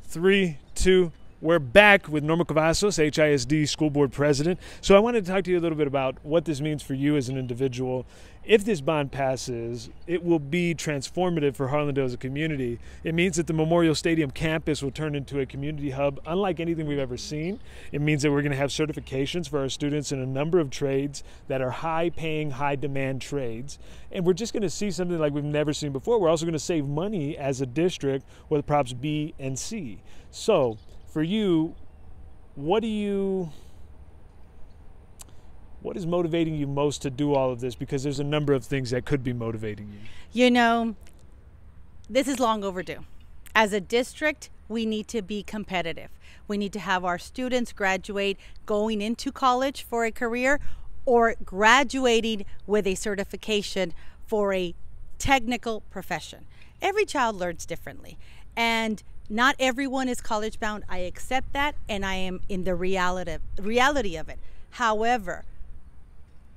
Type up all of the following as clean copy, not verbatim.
3, 2, we're back with Norma Cavazos, HISD School Board President. So I wanted to talk to you a little bit about what this means for you as an individual. If this bond passes, it will be transformative for Harlandale as a community. It means that the Memorial Stadium campus will turn into a community hub unlike anything we've ever seen. It means that we're going to have certifications for our students in a number of trades that are high-paying, high-demand trades. And we're just going to see something like we've never seen before. We're also going to save money as a district with props B and C. So for you, what is motivating you most to do all of this? Because there's a number of things that could be motivating you. You know, this is long overdue. As a district, we need to be competitive. We need to have our students graduate going into college for a career or graduating with a certification for a technical profession. Every child learns differently, and not everyone is college bound. I accept that, and I am in the reality of it. However,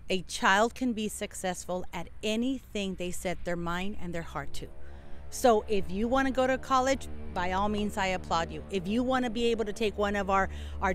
a child can be successful at anything they set their mind and their heart to. So if you want to go to college, by all means, I applaud you. If you want to be able to take one of our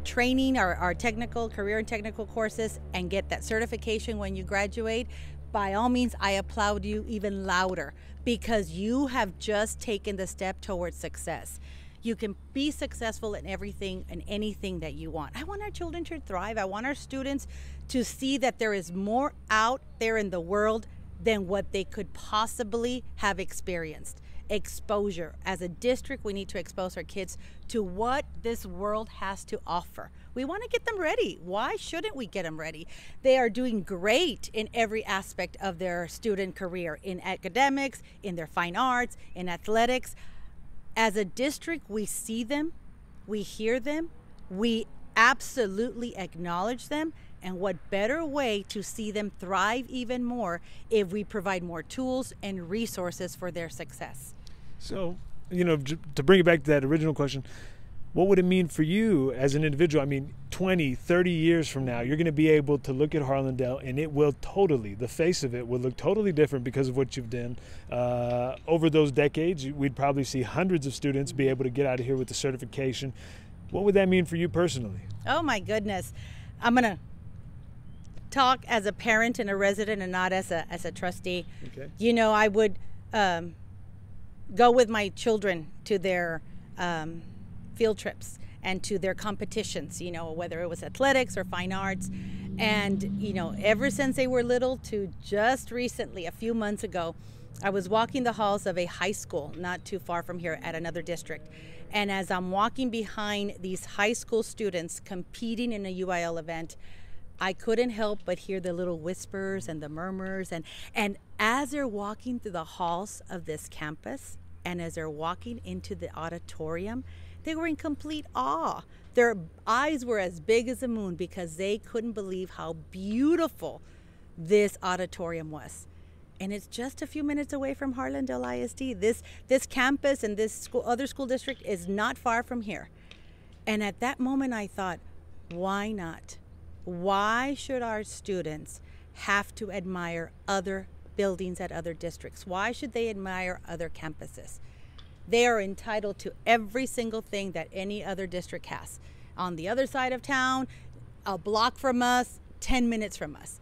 training, our technical, career and technical courses and get that certification when you graduate, by all means, I applaud you even louder, because you have just taken the step towards success. You can be successful in everything and anything that you want. I want our children to thrive. I want our students to see that there is more out there in the world than what they could possibly have experienced. Exposure. As a district, we need to expose our kids to what this world has to offer. We want to get them ready. Why shouldn't we get them ready? They are doing great in every aspect of their student career, in academics, in their fine arts, in athletics. As a district, we see them, we hear them, we absolutely acknowledge them, and what better way to see them thrive even more if we provide more tools and resources for their success. So, you know, to bring it back to that original question, what would it mean for you as an individual? I mean, 20, 30 years from now, you're going to be able to look at Harlandale and it will totally, the face of it will look totally different because of what you've done. Over those decades, we'd probably see hundreds of students be able to get out of here with the certification. What would that mean for you personally? Oh my goodness. I'm going to talk as a parent and a resident and not as a trustee. Okay. You know, I would go with my children to their field trips and to their competitions, you know, whether it was athletics or fine arts. And, you know, ever since they were little to just recently, a few months ago, I was walking the halls of a high school not too far from here at another district. And as I'm walking behind these high school students competing in a UIL event, I couldn't help but hear the little whispers and the murmurs. And as they're walking through the halls of this campus and as they're walking into the auditorium, they were in complete awe. Their eyes were as big as the moon because they couldn't believe how beautiful this auditorium was. And it's just a few minutes away from Harlandale ISD. This campus and this other school district is not far from here. And at that moment I thought, why not? Why should our students have to admire other buildings at other districts? Why should they admire other campuses? They are entitled to every single thing that any other district has. On the other side of town, a block from us, 10 minutes from us.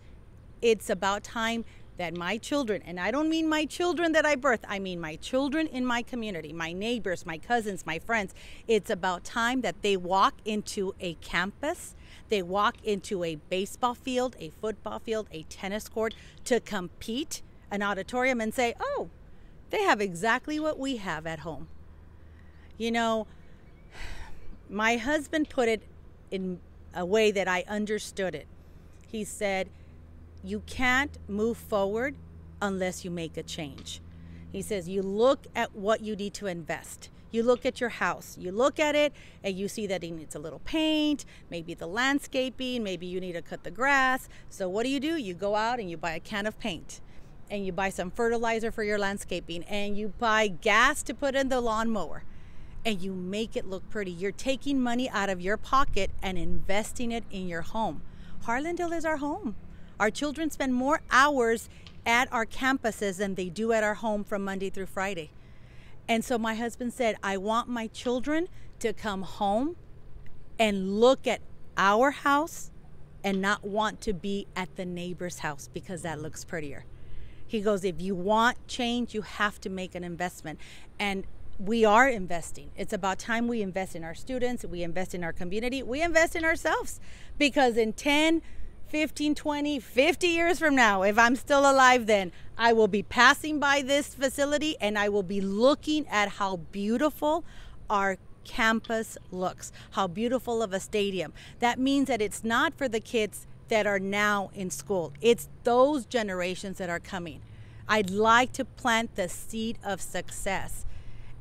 It's about time that my children, and I don't mean my children that I birthed, I mean my children in my community, my neighbors, my cousins, my friends. It's about time that they walk into a campus, they walk into a baseball field, a football field, a tennis court to compete, an auditorium, and say, oh, they have exactly what we have at home. You know, my husband put it in a way that I understood it. He said, you can't move forward unless you make a change. He says, you look at what you need to invest. You look at your house, you look at it and you see that it needs a little paint, maybe the landscaping, maybe you need to cut the grass. So what do? You go out and you buy a can of paint and you buy some fertilizer for your landscaping and you buy gas to put in the lawnmower and you make it look pretty. You're taking money out of your pocket and investing it in your home. Harlandale is our home. Our children spend more hours at our campuses than they do at our home from Monday through Friday. And so my husband said, I want my children to come home and look at our house and not want to be at the neighbor's house because that looks prettier. He goes, if you want change, you have to make an investment. And we are investing. It's about time we invest in our students, we invest in our community, we invest in ourselves. Because in 10, 15, 20, 50 years from now, if I'm still alive then, I will be passing by this facility and I will be looking at how beautiful our campus looks, how beautiful of a stadium. That means that it's not for the kids that are now in school. It's those generations that are coming. I'd like to plant the seed of success.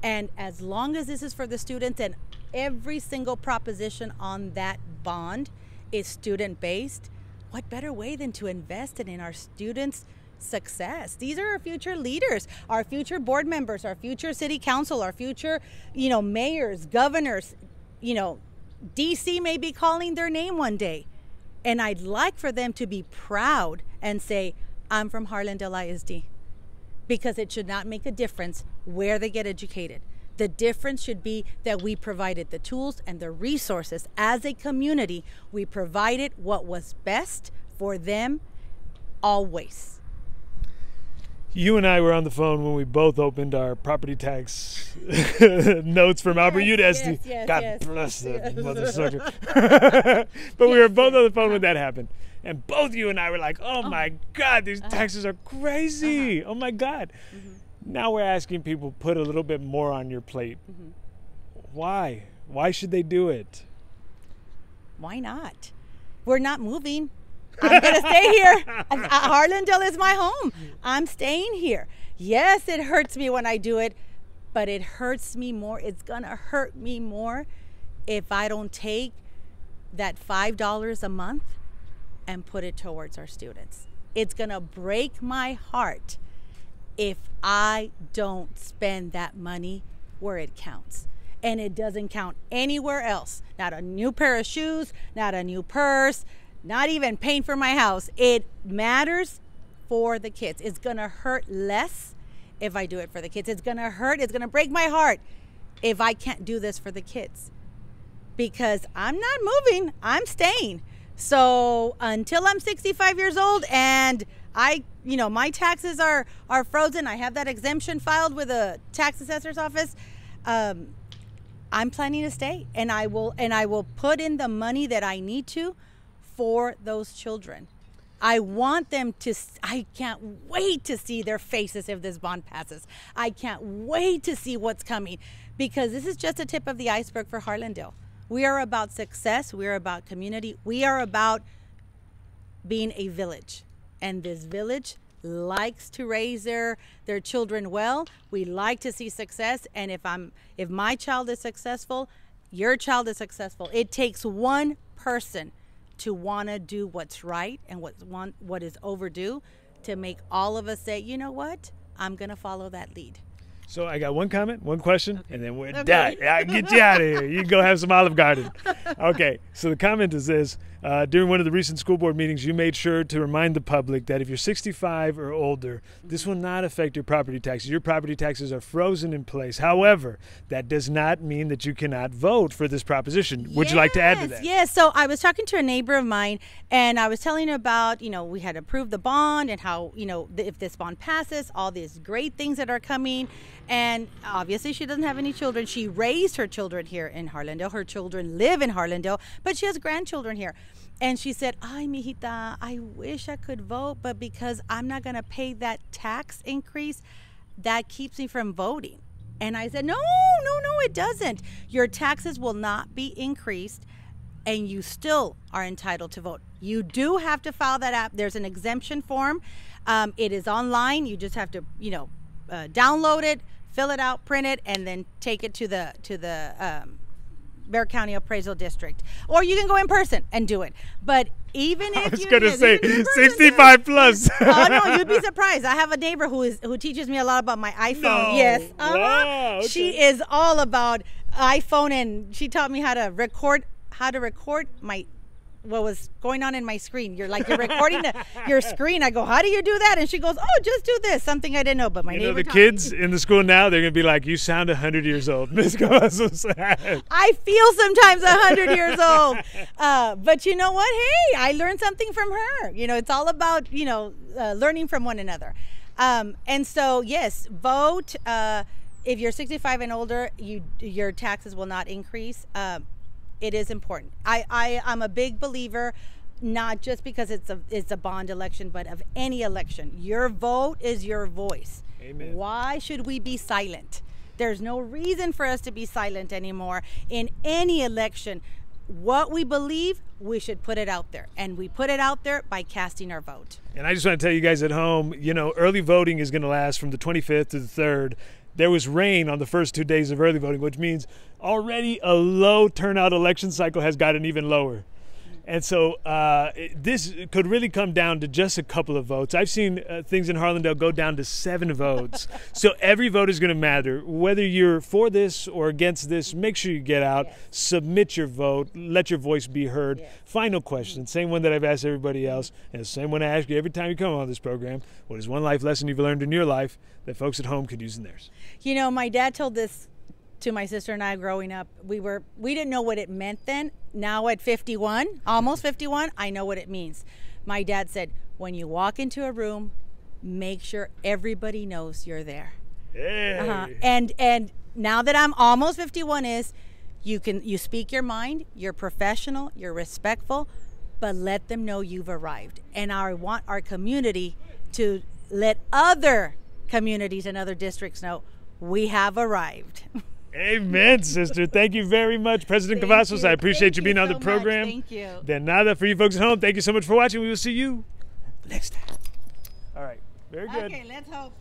And as long as this is for the students and every single proposition on that bond is student-based, what better way than to invest it in our students' success? These are our future leaders, our future board members, our future city council, our future, mayors, governors, DC may be calling their name one day. And I'd like for them to be proud and say, I'm from Harlandale ISD. Because it should not make a difference where they get educated. The difference should be that we provided the tools and the resources as a community. We provided what was best for them always. You and I were on the phone when we both opened our property tax notes from Albert Uned. Yes, God bless that mother sucker. But we were both on the phone when that happened. And both you and I were like, oh my God, these taxes are crazy. Oh my God. Now we're asking people to put a little bit more on your plate. Why? Why should they do it? Why not? We're not moving. I'm going to stay here. Harlandale is my home. I'm staying here. Yes, it hurts me when I do it, but it hurts me more. It's going to hurt me more if I don't take that $5 a month and put it towards our students. It's going to break my heart if I don't spend that money where it counts. And it doesn't count anywhere else. Not a new pair of shoes, not a new purse, not even paying for my house. It matters for the kids. It's going to hurt less if I do it for the kids. It's going to hurt. It's going to break my heart if I can't do this for the kids. Because I'm not moving. I'm staying. So until I'm 65 years old and my taxes are frozen, I have that exemption filed with the tax assessor's office, I'm planning to stay, and I will put in the money that I need to for those children. I want them to, I can't wait to see their faces if this bond passes. I can't wait to see what's coming, because this is just a tip of the iceberg for Harlandale. We are about success. We are about community. We are about being a village. And this village likes to raise their children well. We like to see success. And if my child is successful, your child is successful. It takes one person to want to do what's right and what is overdue to make all of us say, you know what? I'm going to follow that lead. So I got one comment, one question, and then we're done. I get you out of here. You can go have some Olive Garden. Okay, so the comment is this. During one of the recent school board meetings, you made sure to remind the public that if you're 65 or older, this will not affect your property taxes. Your property taxes are frozen in place. However, that does not mean that you cannot vote for this proposition. Would you like to add to that? Yes. So I was talking to a neighbor of mine, and I was telling her about, we had approved the bond and how, if this bond passes, all these great things that are coming. And obviously she doesn't have any children. She raised her children here in Harlandale. Her children live in Harlandale, but she has grandchildren here. And she said, ay, mijita, I wish I could vote, but because I'm not going to pay that tax increase, that keeps me from voting. And I said, no, it doesn't. Your taxes will not be increased, and you still are entitled to vote. You do have to file that app. There's an exemption form. It is online. You just have to, download it, fill it out, print it, and then take it to the Bexar County Appraisal District. Or you can go in person and do it. But even if I was going to say 65 plus. Oh, no, you'd be surprised. I have a neighbor who teaches me a lot about my iPhone. No. Yes. Wow, okay. She is all about iPhone, and she taught me how to record my what was going on in my screen. You're recording your screen. I go, how do you do that? And she goes, oh, just do this. Something I didn't know. But my neighbor, the kids in the school now, they're gonna be like, you sound 100 years old, Miss Cavazos. I feel sometimes 100 years old. But you know what? Hey, I learned something from her. You know, it's all about, you know, learning from one another. And so, yes, vote. If you're 65 and older, your taxes will not increase. It is important. I'm a big believer, not just because it's a bond election, but of any election. Your vote is your voice. Amen. Why should we be silent? There's no reason for us to be silent anymore in any election. What we believe, we should put it out there. And we put it out there by casting our vote. And I just want to tell you guys at home, you know, early voting is going to last from the 25th to the 3rd. There was rain on the first 2 days of early voting, which means already a low turnout election cycle has gotten even lower. And so this could really come down to just a couple of votes. I've seen things in Harlandale go down to 7 votes. So every vote is going to matter. Whether you're for this or against this, make sure you get out, submit your vote, let your voice be heard. Final question, same one that I've asked everybody else, and the same one I ask you every time you come on this program. What is one life lesson you've learned in your life that folks at home could use in theirs? You know, my dad told this to my sister and I growing up. We didn't know what it meant then. Now at 51, almost 51, I know what it means. My dad said, when you walk into a room, make sure everybody knows you're there. Hey. And now that I'm almost 51 you speak your mind, you're professional, you're respectful, but let them know you've arrived. And I want our community to let other communities and other districts know we have arrived. Amen, sister. Thank you very much, President Cavazos. I appreciate you being on the program. Thank you. De nada. For you folks at home, thank you so much for watching. We will see you next time. All right. Very good. Okay, let's hope.